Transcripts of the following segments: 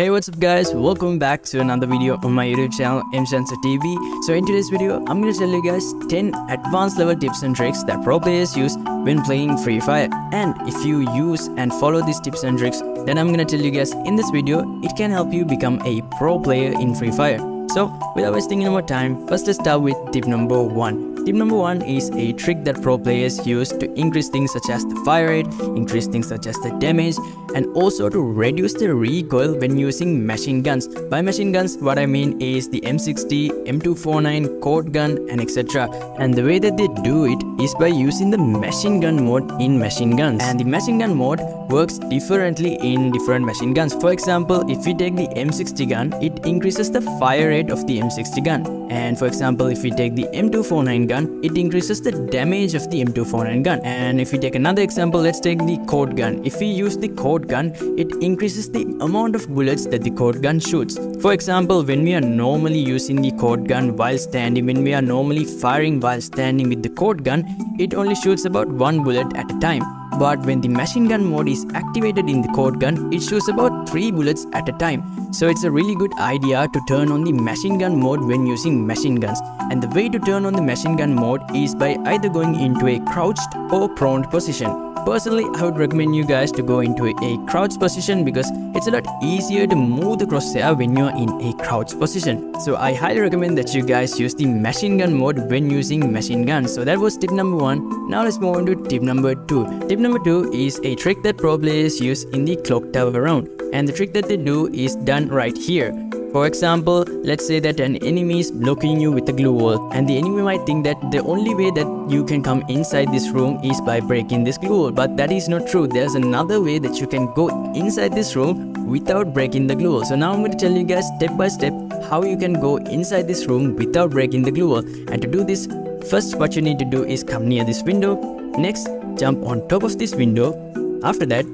Hey, what's up guys, welcome back to another video on my YouTube channel TV. So in today's video I'm going to tell you guys 10 advanced level tips and tricks that pro players use when playing Free Fire, and if you use and follow these tips and tricks, then I'm going to tell you guys in this video it can help you become a pro player in Free Fire. So without wasting any more time, first let's start with tip number 1. Tip number 1 is a trick that pro players use to increase things such as the fire rate, increase things such as the damage, and also to reduce the recoil when using machine guns. By machine guns, what I mean is the M60, M249, cord gun, and etc. And the way that they do it is by using the machine gun mode in machine guns. And the machine gun mode works differently in different machine guns. For example, if we take the M60 gun, it increases the fire rate of the M60 gun. And for example, if we take the M249 gun, it increases the damage of the M249 gun. And if we take another example, let's take the cord gun. If we use the cord gun, it increases the amount of bullets that the cord gun shoots. For example, when we are normally using the cord gun while standing, when we are normally firing while standing with the cord gun, it only shoots about 1 bullet at a time. But when the machine gun mode is activated in the cord gun, it shoots about 3 bullets at a time. So it's a really good idea to turn on the machine gun mode when using machine guns. And the way to turn on the machine gun mode is by either going into a crouched or prone position. Personally, I would recommend you guys to go into a crouched position because it's a lot easier to move the crosshair when you're in a crouched position. So I highly recommend that you guys use the machine gun mode when using machine guns. So that was tip number 1. Now let's move on to tip number 2. Tip number 2 is a trick that pro players use in the clock tower round. And the trick that they do is done right here. For example, let's say that an enemy is blocking you with a glue wall, and the enemy might think that the only way that you can come inside this room is by breaking this glue wall, but that is not true. There's another way that you can go inside this room without breaking the glue wall. So now I'm going to tell you guys step by step how you can go inside this room without breaking the glue wall. And to do this, first what you need to do is come near this window. Next, jump on top of this window. After that,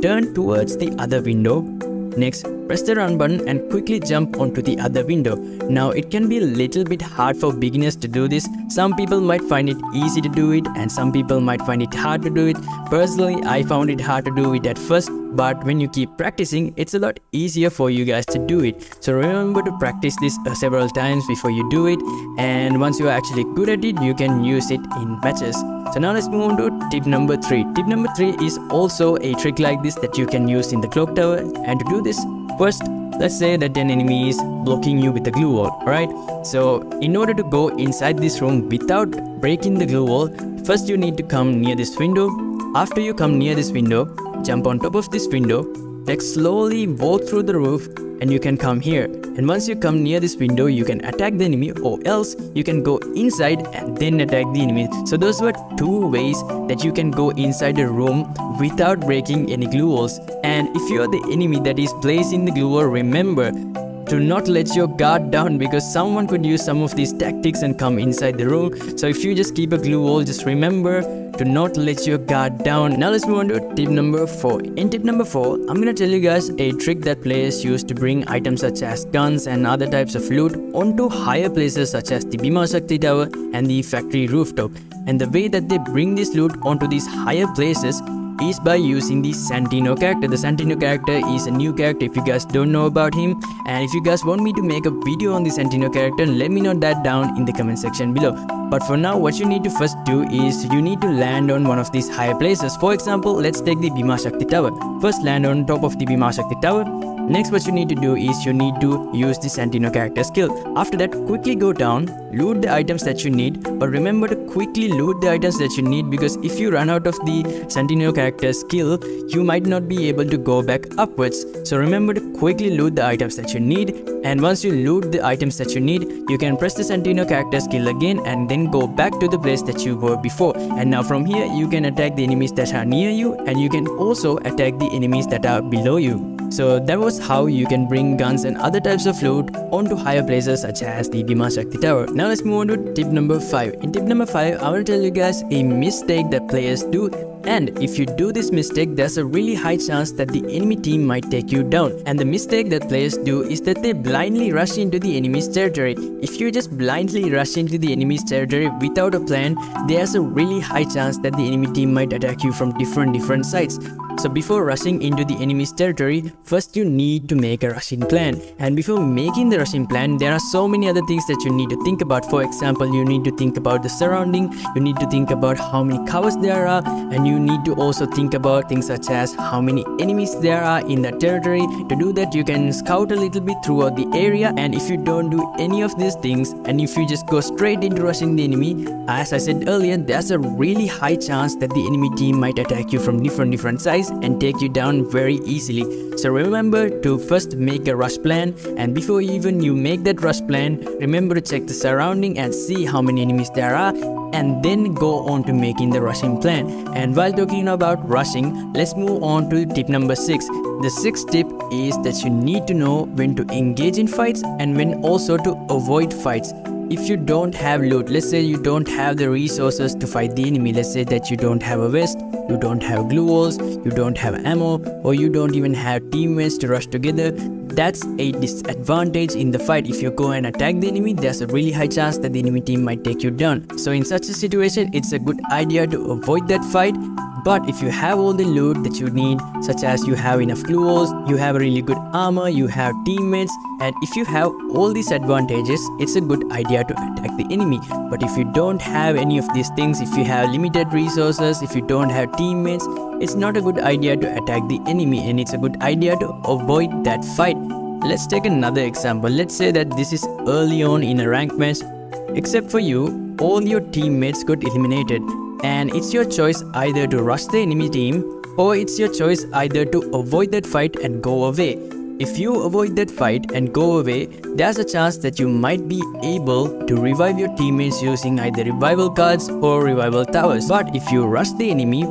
turn towards the other window. Next, press the run button and quickly jump onto the other window. Now it can be a little bit hard for beginners to do this. Some people might find it easy to do it and some people might find it hard to do it. Personally, I found it hard to do it at first, but when you keep practicing, it's a lot easier for you guys to do it. So remember to practice this several times before you do it, and once you are actually good at it, you can use it in matches. So now let's move on to tip number 3. Tip number 3 is also a trick like this that you can use in the clock tower. And to do this, first, let's say that an enemy is blocking you with the glue wall, alright? So in order to go inside this room without breaking the glue wall, first you need to come near this window. After you come near this window, jump on top of this window, like slowly walk through the roof, and you can come here. And once you come near this window, you can attack the enemy, or else you can go inside and then attack the enemy. So those were 2 ways that you can go inside a room without breaking any glue walls. And if you are the enemy that is placing the glue wall, remember to not let your guard down, because someone could use some of these tactics and come inside the room. So if you just keep a glue wall, just remember to not let your guard down. Now let's move on to tip number 4. In tip number 4, I'm gonna tell you guys a trick that players use to bring items such as guns and other types of loot onto higher places such as the Bhima Shakti Tower and the factory rooftop. And the way that they bring this loot onto these higher places is by using the Santino character. The Santino character is a new character if you guys don't know about him, and if you guys want me to make a video on the Santino character, let me know that down in the comment section below. But for now, what you need to first do is you need to land on one of these higher places. For example, let's take the Bhima Shakti Tower. First, land on top of the Bhima Shakti Tower. Next, what you need to do is you need to use the Santino character skill. After that, quickly go down, loot the items that you need, but remember to quickly loot the items that you need, because if you run out of the Santino character skill, you might not be able to go back upwards. So remember to quickly loot the items that you need, and once you loot the items that you need, you can press the Santino character skill again and then go back to the place that you were before. And now from here, you can attack the enemies that are near you, and you can also attack the enemies that are below you. So that was how you can bring guns and other types of loot onto higher places such as the Bhima Shakti Tower. Now let's move on to tip number 5. In tip number 5, I will tell you guys a mistake that players do, and if you do this mistake, there's a really high chance that the enemy team might take you down. And the mistake that players do is that they blindly rush into the enemy's territory. If you just blindly rush into the enemy's territory without a plan, there's a really high chance that the enemy team might attack you from different sides. So before rushing into the enemy's territory, first you need to make a rushing plan. And before making the rushing plan, there are so many other things that you need to think about. For example, you need to think about the surrounding, you need to think about how many covers there are, and you need to also think about things such as how many enemies there are in that territory. To do that, you can scout a little bit throughout the area, and if you don't do any of these things, and if you just go straight into rushing the enemy, as I said earlier, there's a really high chance that the enemy team might attack you from different sides and take you down very easily. So remember to first make a rush plan, and before even you make that rush plan, remember to check the surrounding and see how many enemies there are, and then go on to making the rushing plan. And while talking about rushing, let's move on to tip number 6. The sixth tip is that you need to know when to engage in fights and when also to avoid fights. If you don't have loot, let's say you don't have the resources to fight the enemy, let's say that you don't have a vest, you don't have glue walls, you don't have ammo, or you don't even have teammates to rush together, that's a disadvantage in the fight. If you go and attack the enemy, there's a really high chance that the enemy team might take you down. So in such a situation, it's a good idea to avoid that fight. But if you have all the loot that you need, such as you have enough glue walls, you have really good armor, you have teammates, and if you have all these advantages, it's a good idea to attack the enemy. But if you don't have any of these things, if you have limited resources, if you don't have teammates, it's not a good idea to attack the enemy, and it's a good idea to avoid that fight. Let's take another example. Let's say that this is early on in a ranked match. Except for you, all your teammates got eliminated, and it's your choice either to rush the enemy team, or it's your choice either to avoid that fight and go away. If you avoid that fight and go away, there's a chance that you might be able to revive your teammates using either revival cards or revival towers. But if you rush the enemy,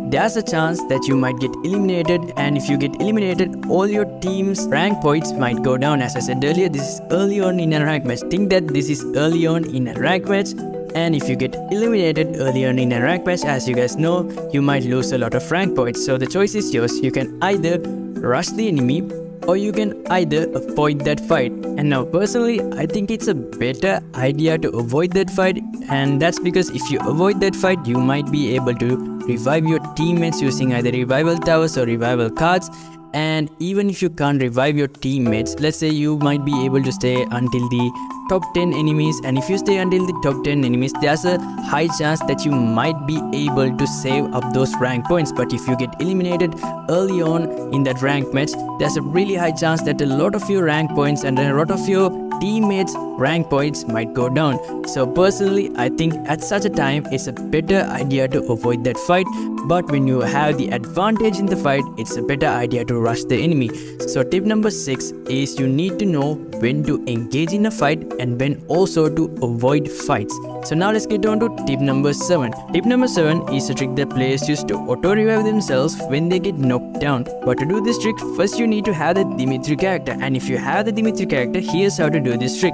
there's a chance that you might get eliminated, and if you get eliminated, all your team's rank points might go down. As I said earlier, this is early on in a rank match. Think that this is early on in a rank match, and if you get eliminated early on in a rank match, as you guys know, you might lose a lot of rank points. So the choice is yours. You can either rush the enemy, or you can either avoid that fight. And now personally, I think it's a better idea to avoid that fight, and that's because if you avoid that fight, you might be able to revive your teammates using either revival towers or revival cards. And even if you can't revive your teammates, let's say you might be able to stay until the top 10 enemies, and if you stay until the top 10 enemies, there's a high chance that you might be able to save up those rank points. But if you get eliminated early on in that rank match, there's a really high chance that a lot of your rank points and a lot of your teammates' rank points might go down. So personally, I think at such a time, it's a better idea to avoid that fight. But when you have the advantage in the fight, it's a better idea to rush the enemy. So tip number 6 is you need to know when to engage in a fight and when also to avoid fights. So now let's get on to tip number 7. Tip number 7 is a trick that players use to auto-revive themselves when they get knocked down. But to do this trick, first you need to have the Dimitri character, and if you have the Dimitri character, here's how to do this trick.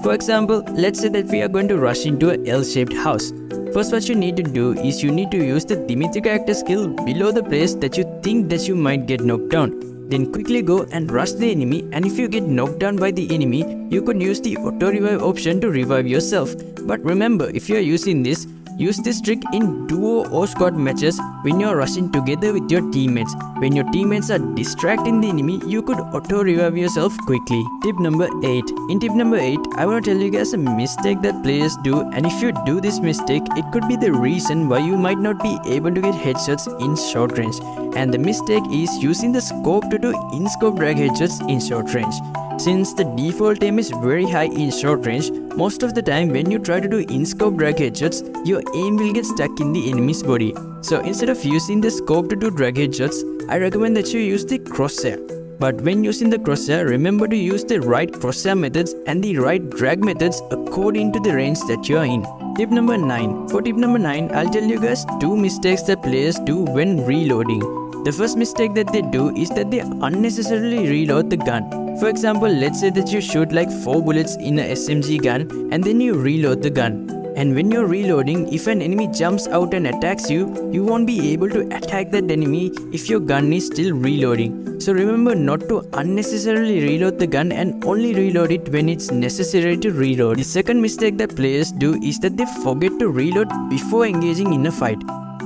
For example, let's say that we are going to rush into a L-shaped house. First, what you need to do is you need to use the Dimitri character skill below the place that you think that you might get knocked down. Then quickly go and rush the enemy, and if you get knocked down by the enemy, you could use the auto revive option to revive yourself. But remember, if you are using this, use this trick in duo or squad matches when you are rushing together with your teammates. When your teammates are distracting the enemy, you could auto revive yourself quickly. Tip number 8. In tip number 8, I want to tell you guys a mistake that players do, and if you do this mistake, it could be the reason why you might not be able to get headshots in short range. And the mistake is using the scope to do in-scope drag headshots in short range. Since the default aim is very high in short range, most of the time when you try to do in-scope drag headshots, your aim will get stuck in the enemy's body. So instead of using the scope to do drag headshots, I recommend that you use the crosshair. But when using the crosshair, remember to use the right crosshair methods and the right drag methods according to the range that you are in. Tip number 9. For tip number 9, I'll tell you guys 2 mistakes that players do when reloading. The first mistake that they do is that they unnecessarily reload the gun. For example, let's say that you shoot like 4 bullets in a SMG gun and then you reload the gun. And when you're reloading, if an enemy jumps out and attacks you, you won't be able to attack that enemy if your gun is still reloading. So remember not to unnecessarily reload the gun and only reload it when it's necessary to reload. The second mistake that players do is that they forget to reload before engaging in a fight.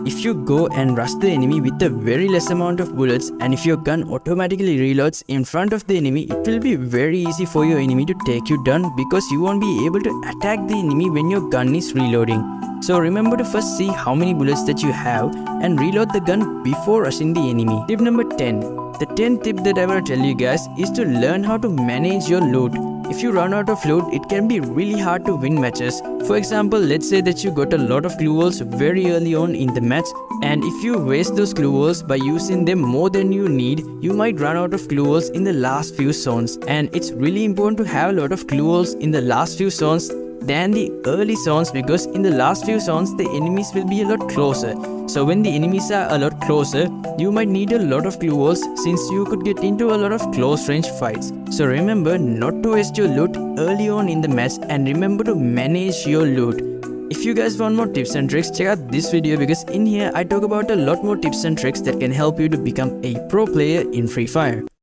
If you go and rush the enemy with a very less amount of bullets, and if your gun automatically reloads in front of the enemy, it will be very easy for your enemy to take you down because you won't be able to attack the enemy when your gun is reloading. So remember to first see how many bullets that you have and reload the gun before rushing the enemy. Tip number 10. The 10th tip that I want to tell you guys is to learn how to manage your loot. If you run out of loot, it can be really hard to win matches. For example, let's say that you got a lot of glue walls very early on in the match, and if you waste those glue walls by using them more than you need, you might run out of glue walls in the last few zones. And it's really important to have a lot of glue walls in the last few zones than the early zones, because in the last few zones the enemies will be a lot closer. So when the enemies are a lot closer, you might need a lot of glue walls since you could get into a lot of close range fights. So remember not to waste your loot early on in the match, and remember to manage your loot. If you guys want more tips and tricks, check out this video because in here I talk about a lot more tips and tricks that can help you to become a pro player in Free Fire.